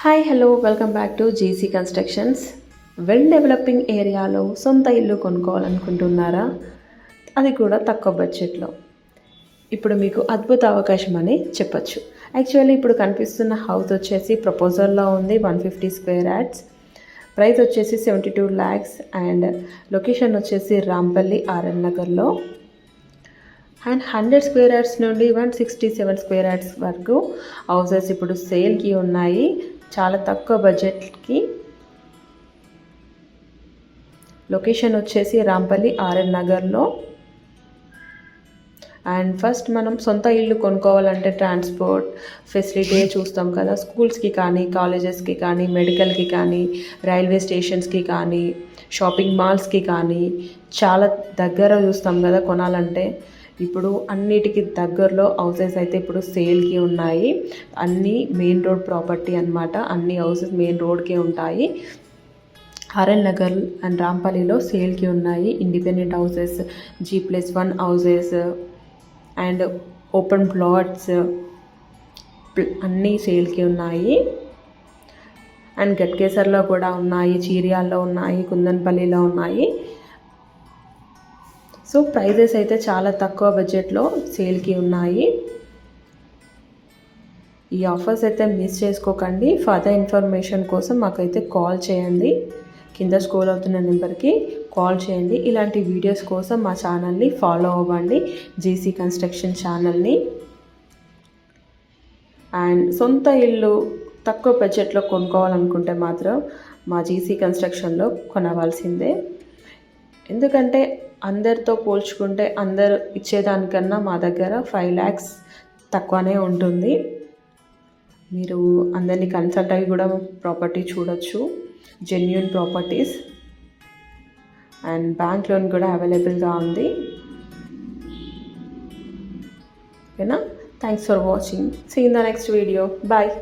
Hi hello welcome back to GC constructions. Well developing ఏరియాలో సొంత ఇల్లు కొనుక్కోవాలనుకుంటున్నారా? అది కూడా తక్కువ బడ్జెట్లో. ఇప్పుడు మీకు అద్భుత అవకాశం అని చెప్పచ్చు. యాక్చువల్లీ ఇప్పుడు కనిపిస్తున్న హౌస్ వచ్చేసి ప్రపోజల్లో ఉంది 150 స్క్వేర్ యార్డ్స్. ప్రైస్ వచ్చేసి 72 lakhs అండ్ లొకేషన్ వచ్చేసి రాంపల్లి ఆర్ఎన్ నగర్లో. అండ్ 100 స్క్వేర్ యార్డ్స్ నుండి 167 స్క్వేర్ యార్డ్స్ వరకు హౌసెస్ ఇప్పుడు సేల్కి ఉన్నాయి, చాలా తక్కువ బడ్జెట్కి. లొకేషన్ వచ్చేసి రాంపల్లి ఆర్ఎన్ నగర్లో. అండ్ ఫస్ట్ మనం సొంత ఇల్లు కొనుక్కోవాలంటే ట్రాన్స్పోర్ట్ ఫెసిలిటీ చూస్తాం కదా, స్కూల్స్కి కానీ, కాలేజెస్కి కానీ, మెడికల్కి కానీ, రైల్వే స్టేషన్స్కి కానీ, షాపింగ్ మాల్స్కి కానీ చాలా దగ్గర చూస్తాం కదా కొనాలంటే. ఇప్పుడు అన్నిటికీ దగ్గరలో హౌసెస్ అయితే ఇప్పుడు సేల్కి ఉన్నాయి. అన్నీ మెయిన్ రోడ్ ప్రాపర్టీ అన్నమాట. అన్ని హౌసెస్ మెయిన్ రోడ్కే ఉంటాయి. ఆర్ఎన్ నగర్ అండ్ రాంపల్లిలో సేల్కి ఉన్నాయి. Independent houses, G+1 houses and open plots అన్నీ సేల్కి ఉన్నాయి. అండ్ గట్కేసర్లో కూడా ఉన్నాయి, చీరియాల్లో ఉన్నాయి, కుందన్పల్లిలో ఉన్నాయి. సో ప్రైజెస్ అయితే చాలా తక్కువ బడ్జెట్లో సేల్కి ఉన్నాయి. ఈ ఆఫర్స్ అయితే మిస్ చేసుకోకండి. ఫర్దర్ ఇన్ఫర్మేషన్ కోసం మాకైతే కాల్ చేయండి. కింద స్క్రోల్ అవుతున్న నెంబర్కి కాల్ చేయండి. ఇలాంటి వీడియోస్ కోసం మా ఛానల్ని ఫాలో అవ్వండి, జీసీ కన్స్ట్రక్షన్ ఛానల్ని. అండ్ సొంత ఇల్లు తక్కువ బడ్జెట్లో కొనుక్కోవాలనుకుంటే మాత్రం మా జీసీ కన్స్ట్రక్షన్లో కొనవలసిందే. ఎందుకంటే అందరితో పోల్చుకుంటే అందరు ఇచ్చేదానికన్నా మా దగ్గర 5 lakhs తక్కువనే ఉంటుంది. మీరు అందరినీ కన్సల్ట్ అయ్యి కూడా ప్రాపర్టీ చూడొచ్చు. Genuine properties and bank loan కూడా అవైలబుల్గా ఉంది. ఓకేనా? Thanks for watching. See in the next video. Bye.